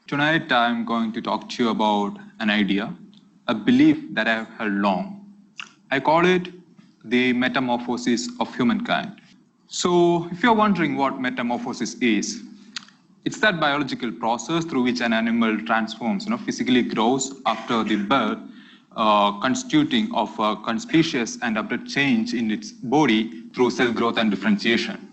Tonight I'm going to talk to you about an idea, a belief that I've held long. I call it the metamorphosis of humankind. So if you're wondering what metamorphosis is, it's that biological process through which an animal transforms, physically grows after the birth, constituting of a conspicuous and abrupt change in its body through cell growth and differentiation.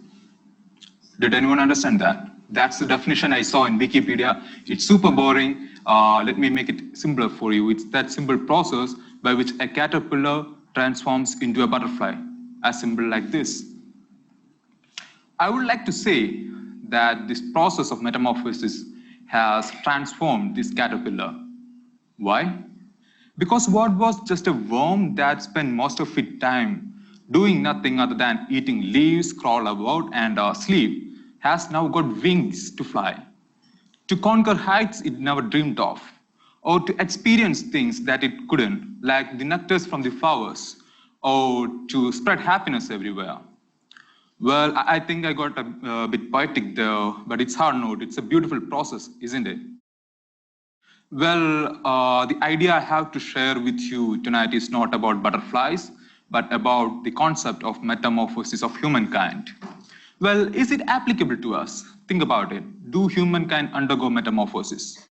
Did anyone understand that? That's the definition I saw in Wikipedia. It's super boring. Let me make it simpler for you. It's that simple process by which a caterpillar transforms into a butterfly, as simple like this. I would like to say that this process of metamorphosis has transformed this caterpillar. Why? Because what was just a worm that spent most of its time doing nothing other than eating leaves, crawl about, and sleep, has now got wings to fly, to conquer heights it never dreamed of, or to experience things that it couldn't, like the nectars from the flowers, or to spread happiness everywhere. Well, I think I got a bit poetic there, but it's hard note. It's a beautiful process, isn't it? Well, the idea I have to share with you tonight is not about butterflies, but about the concept of metamorphosis of humankind. Well, is it applicable to us? Think about it. Do humankind undergo metamorphosis?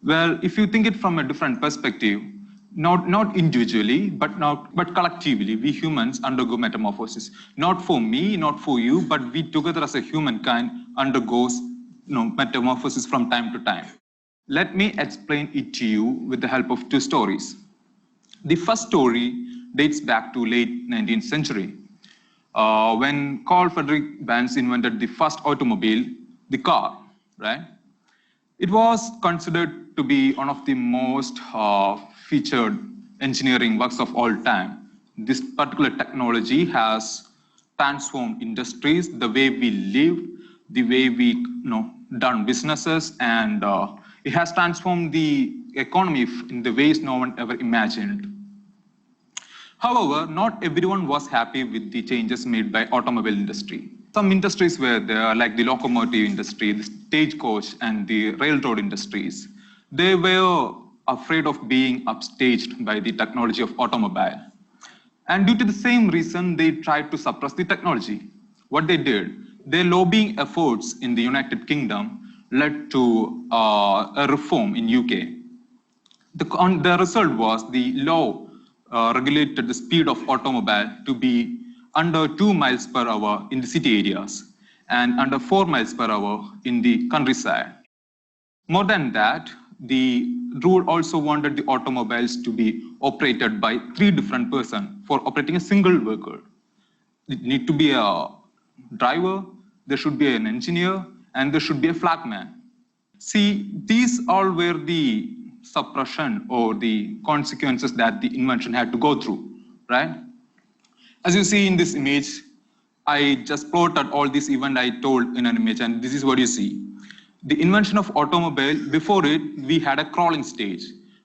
Well, if you think it from a different perspective, not individually, but collectively, we humans undergo metamorphosis. Not for me, not for you, but we together as a humankind undergoes metamorphosis from time to time. Let me explain it to you with the help of two stories. The first story dates back to late 19th century, when Carl Friedrich Benz invented the first automobile, the car, right? It was considered to be one of the most featured engineering works of all time. This particular technology has transformed industries, the way we live, the way we done businesses, and it has transformed the economy in the ways no one ever imagined. However, not everyone was happy with the changes made by automobile industry. Some industries were there, like the locomotive industry, the stagecoach, and the railroad industries. They were afraid of being upstaged by the technology of automobile. And due to the same reason, they tried to suppress the technology. What they did, their lobbying efforts in the United Kingdom led to a reform in UK. The result was the law regulated the speed of automobile to be under 2 miles per hour in the city areas and under 4 miles per hour in the countryside. More than that, the rule also wanted the automobiles to be operated by 3 different persons for operating a single vehicle. It need to be a driver, there should be an engineer, and there should be a flagman. See, these all were the suppression or the consequences that the invention had to go through, right? As you see in this image, I just plotted all these events I told in an image, and this is what you see. The invention of automobile, before it, we had a crawling stage.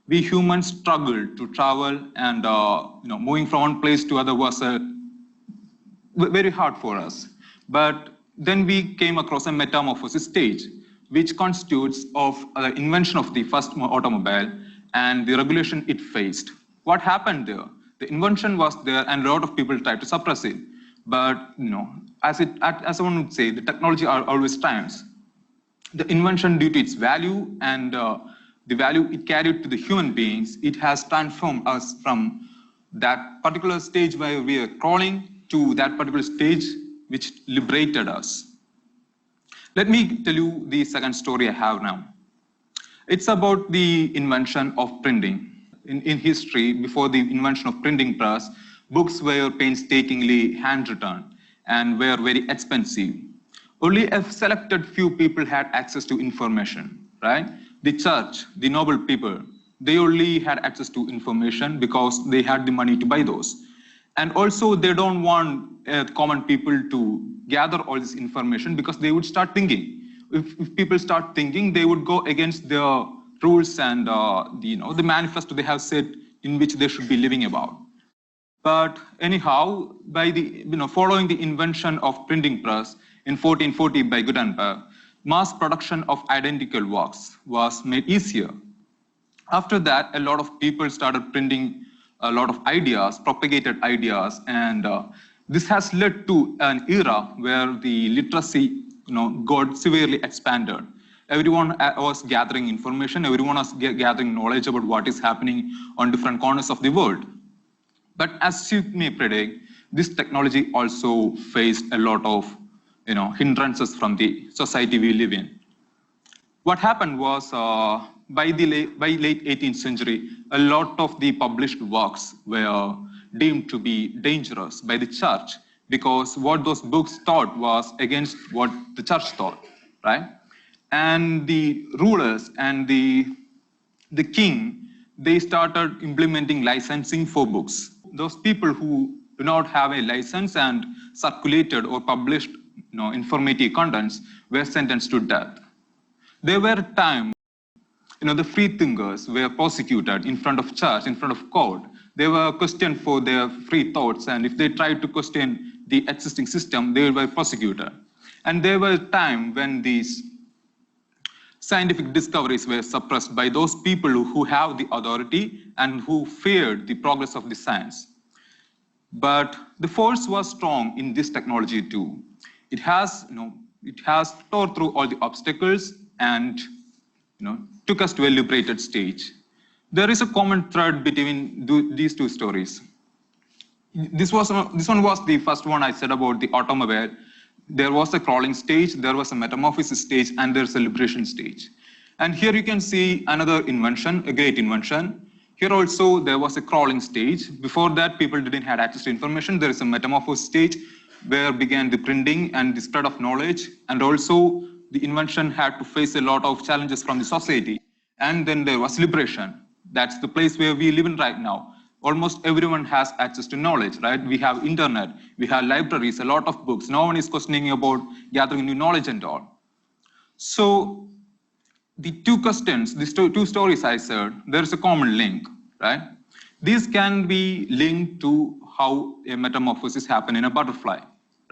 We humans struggled to travel, and moving from one place to other was very hard for us. But then we came across a metamorphosis stage, which constitutes of the invention of the first automobile and the regulation it faced. What happened there? The invention was there, and a lot of people tried to suppress it. But as one would say, the technology always triumphs. The invention, due to its value and the value it carried to the human beings, it has transformed us from that particular stage where we are crawling to that particular stage which liberated us. Let me tell you the second story I have now. It's about the invention of printing. In history, before the invention of printing press, books were painstakingly handwritten and were very expensive. Only a selected few people had access to information, right? The church, the noble people, they only had access to information because they had the money to buy those. And also, they don't want common people to gather all this information because they would start thinking. If people start thinking, they would go against the rules and the manifesto they have set in which they should be living about. But anyhow, by the following the invention of printing press in 1440 by Gutenberg, mass production of identical works was made easier. After that, a lot of people started printing a lot of ideas, propagated ideas, and this has led to an era where the literacy got severely expanded. Everyone was gathering information, everyone was gathering knowledge about what is happening on different corners of the world. But as you may predict, this technology also faced a lot of hindrances from the society we live in. What happened was by late 18th century, a lot of the published works were deemed to be dangerous by the church because what those books taught was against what the church taught, right? And the rulers and the king, they started implementing licensing for books. Those people who do not have a license and circulated or published informative contents were sentenced to death. There were times, the free thinkers were prosecuted in front of church, in front of court. They were questioned for their free thoughts, and if they tried to question the existing system, they were prosecuted. And there were times when these scientific discoveries were suppressed by those people who have the authority and who feared the progress of the science. But the force was strong in this technology too. It has tore through all the obstacles and took us to a liberated stage. There is a common thread between these two stories. This one was the first one I said about the automobile. There was a crawling stage, there was a metamorphosis stage, and there's a liberation stage. And here you can see another invention, a great invention. Here also there was a crawling stage. Before that, people didn't have access to information. There is a metamorphosis stage where began the printing and the spread of knowledge. And also the invention had to face a lot of challenges from the society. And then there was liberation. That's the place where we live in right now. Almost everyone has access to knowledge, right? We have internet, we have libraries, a lot of books. No one is questioning about gathering new knowledge and all. So the two questions, these two stories I said, there is a common link, right? These can be linked to how a metamorphosis happens in a butterfly,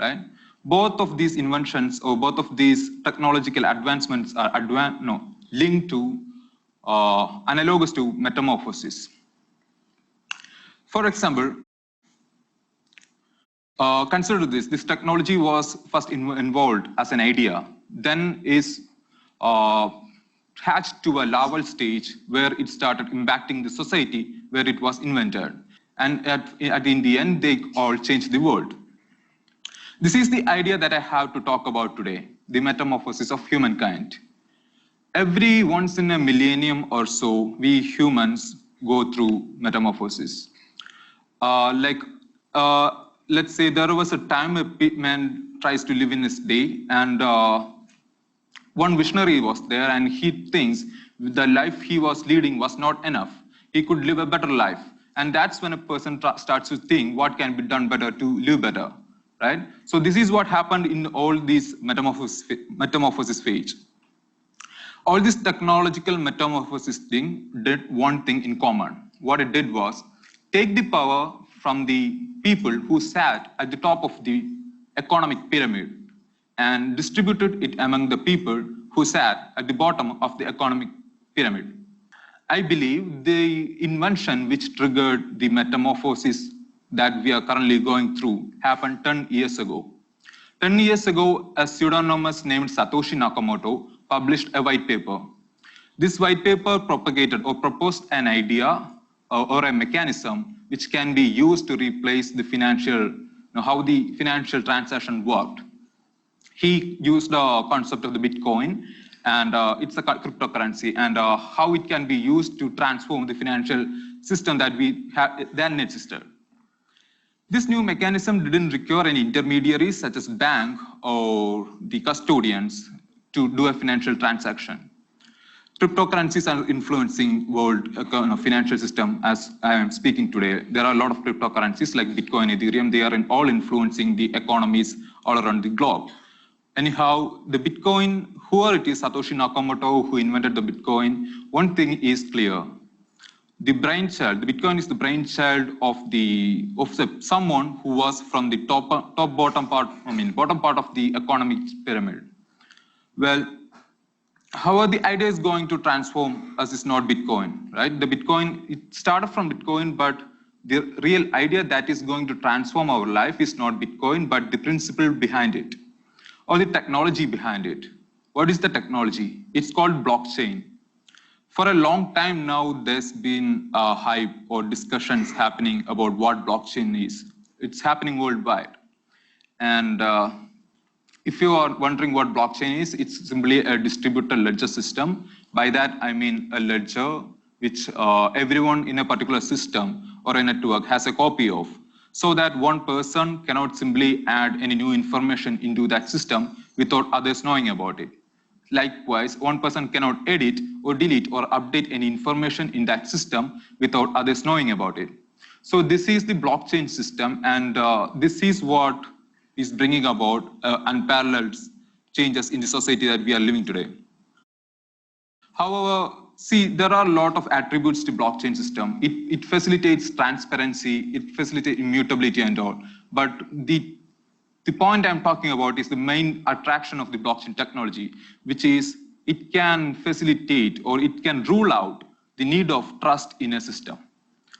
right? Both of these inventions or both of these technological advancements are linked to, analogous to metamorphosis. For example, consider this technology was first involved as an idea, then is hatched to a larval stage where it started impacting the society where it was invented. And in the end, they all changed the world. This is the idea that I have to talk about today, the metamorphosis of humankind. Every once in a millennium or so, we humans go through metamorphosis. Let's say there was a time a man tries to live in his day, and one visionary was there, and he thinks the life he was leading was not enough. He could live a better life. And that's when a person starts to think what can be done better to live better, right? So this is what happened in all these metamorphosis phase. All this technological metamorphosis thing did one thing in common. What it did was take the power from the people who sat at the top of the economic pyramid and distributed it among the people who sat at the bottom of the economic pyramid. I believe the invention which triggered the metamorphosis that we are currently going through happened 10 years ago. 10 years ago, a pseudonymous named Satoshi Nakamoto published a white paper. This white paper propagated or proposed an idea or a mechanism which can be used to replace the how the financial transaction worked. He used the concept of the Bitcoin, and it's a cryptocurrency, and how it can be used to transform the financial system that we then existed. This new mechanism didn't require any intermediaries such as bank or the custodians to do a financial transaction. Cryptocurrencies are influencing world financial system as I am speaking today. There are a lot of cryptocurrencies like Bitcoin, Ethereum. They are all influencing the economies all around the globe. Anyhow, the Bitcoin, whoever it is, Satoshi Nakamoto, who invented the Bitcoin, one thing is clear. The Bitcoin is the brainchild of someone who was from the bottom part of the economic pyramid. Well, However, the idea is going to transform us is not Bitcoin, right? The Bitcoin, it started from Bitcoin, but the real idea that is going to transform our life is not Bitcoin, but the principle behind it, or the technology behind it. What is the technology? It's called blockchain. For a long time now, there's been a hype or discussions happening about what blockchain is. It's happening worldwide. And if you are wondering what blockchain is, it's simply a distributed ledger system. By that, I mean a ledger which everyone in a particular system or a network has a copy of, so that one person cannot simply add any new information into that system without others knowing about it. Likewise, one person cannot edit or delete or update any information in that system without others knowing about it. So this is the blockchain system, and this is what is bringing about unparalleled changes in the society that we are living today. However, see, there are a lot of attributes to blockchain system. It facilitates transparency, it facilitates immutability and all. But the point I'm talking about is the main attraction of the blockchain technology, which is it can facilitate or it can rule out the need of trust in a system.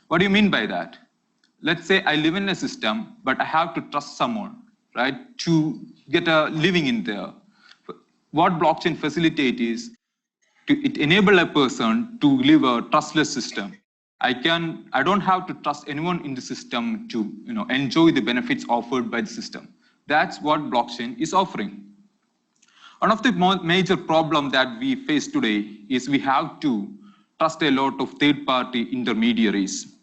What do you mean by that? Let's say I live in a system, but I have to trust someone, right, to get a living in there. What blockchain facilitates is it enable a person to live a trustless system. I don't have to trust anyone in the system to enjoy the benefits offered by the system. That's what blockchain is offering. One of the major problems that we face today is we have to trust a lot of third-party intermediaries,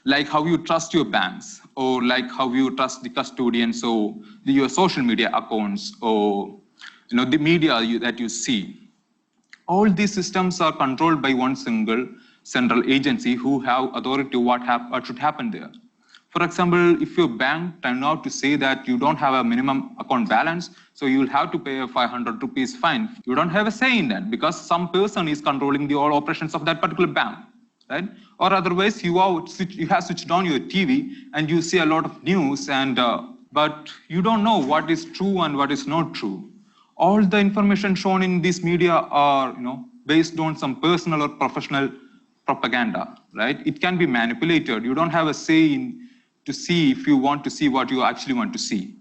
like how you trust your banks, or like how you trust the custodians, or your social media accounts, or the media that you see. All these systems are controlled by one single central agency who have authority to what should happen there. For example, if your bank turned out to say that you don't have a minimum account balance, so you will have to pay a 500 rupees fine. You don't have a say in that because some person is controlling the all operations of that particular bank, right? Or otherwise, you have switched on your TV and you see a lot of news, and but you don't know what is true and what is not true. All the information shown in this media are based on some personal or professional propaganda, right? It can be manipulated. You don't have a say in to see if you want to see what you actually want to see.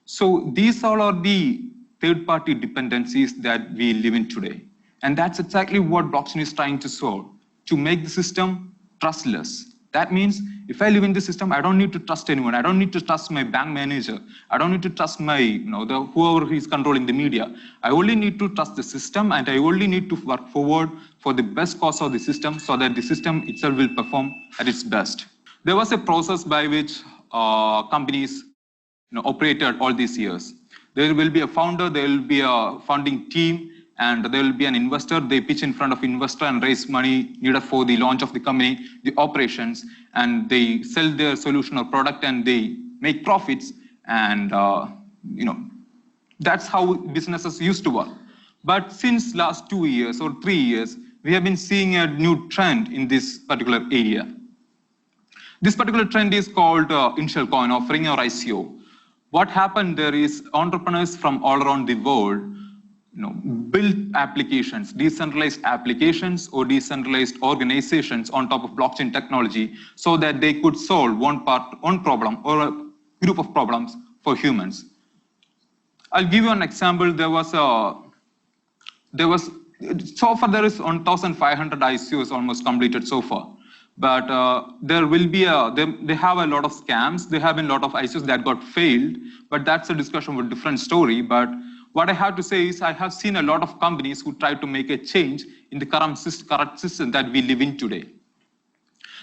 So these all are the third-party dependencies that we live in today. And that's exactly what blockchain is trying to solve, to make the system trustless. That means if I live in the system, I don't need to trust anyone. I don't need to trust my bank manager. I don't need to trust my, whoever is controlling the media. I only need to trust the system, and I only need to work forward for the best cause of the system so that the system itself will perform at its best. There was a process by which companies operated all these years. There will be a founder, there will be a founding team, and there will be an investor. They pitch in front of investor and raise money needed for the launch of the company, the operations, and they sell their solution or product and they make profits. And that's how businesses used to work. But since last 2 years or 3 years, we have been seeing a new trend in this particular area. This particular trend is called initial coin offering, or ICO. What happened there is entrepreneurs from all around the world build applications, decentralized applications or decentralized organizations on top of blockchain technology so that they could solve one problem or a group of problems for humans. I'll give you an example. There is 1,500 ICOs almost completed so far. But there will be they have a lot of scams. There have been a lot of ICOs that got failed, but that's a discussion of a different story. But what I have to say is I have seen a lot of companies who try to make a change in the current system that we live in today.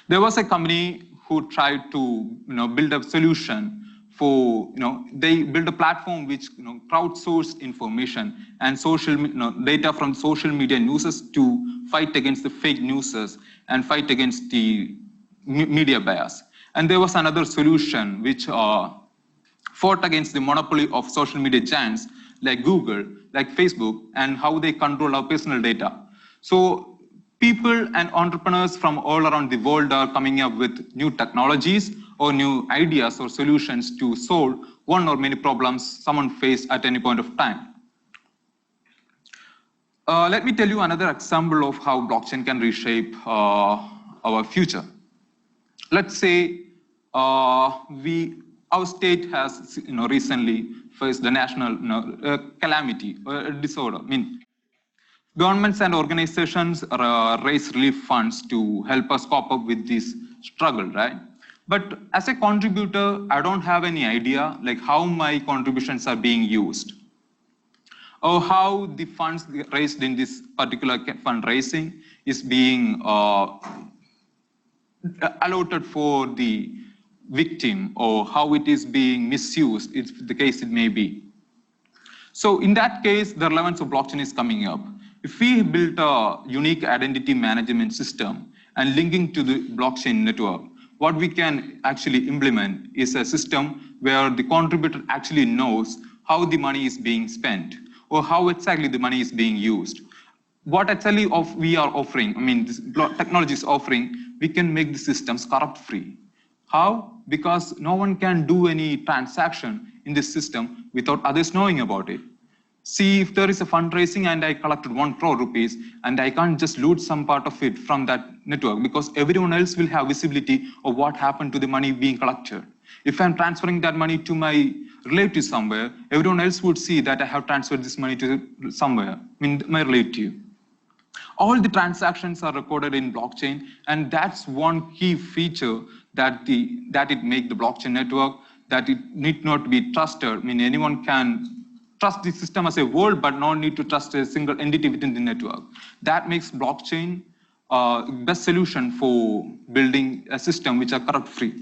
There was a company who tried to build a solution for, they built a platform which crowdsourced information and social data from social media newsers to fight against the fake newsers and fight against the media bias. And there was another solution which fought against the monopoly of social media giants like Google, like Facebook, and how they control our personal data. So people and entrepreneurs from all around the world are coming up with new technologies or new ideas or solutions to solve one or many problems someone faced at any point of time. Let me tell you another example of how blockchain can reshape our future. Let's say our state has recently faced the national calamity or disorder. I mean, governments and organizations raise relief funds to help us cope up with this struggle, right? But as a contributor, I don't have any idea like how my contributions are being used, or how the funds raised in this particular fundraising is being allotted for the victim, or how it is being misused, if the case it may be. So in that case, the relevance of blockchain is coming up. If we built a unique identity management system and linking to the blockchain network, what we can actually implement is a system where the contributor actually knows how the money is being spent, or how exactly the money is being used. What actually we are offering, I mean, this technology is offering, we can make the systems corrupt-free. How? Because no one can do any transaction in this system without others knowing about it. See, if there is a fundraising and I collected 1 crore rupees, and I can't just loot some part of it from that network, because everyone else will have visibility of what happened to the money being collected. If I'm transferring that money to my relative somewhere, everyone else would see that I have transferred this money to somewhere, I mean, my relative. All the transactions are recorded in blockchain, and that's one key feature that it makes the blockchain network, that it need not be trusted. I mean, anyone can trust the system as a whole, but no need to trust a single entity within the network. That makes blockchain best solution for building a system which are corrupt-free.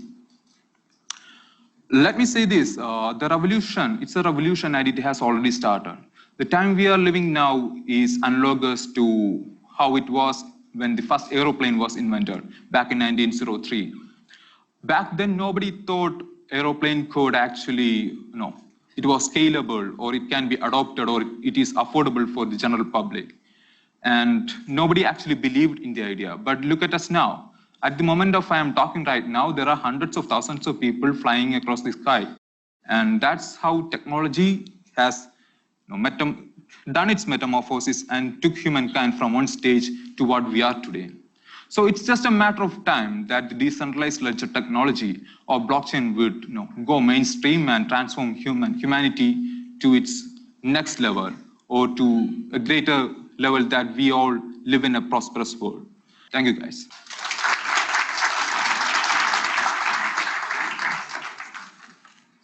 Let me say this, the revolution, it's a revolution and it has already started. The time we are living now is analogous to how it was when the first aeroplane was invented back in 1903. Back then, nobody thought aeroplane could actually, it was scalable, or it can be adopted, or it is affordable for the general public. And nobody actually believed in the idea. But look at us now. At the moment of I am talking right now, there are hundreds of thousands of people flying across the sky. And that's how technology has done its metamorphosis and took humankind from one stage to what we are today. So it's just a matter of time that the decentralized ledger technology or blockchain would go mainstream and transform humanity to its next level, or to a greater level that we all live in a prosperous world. Thank you, guys.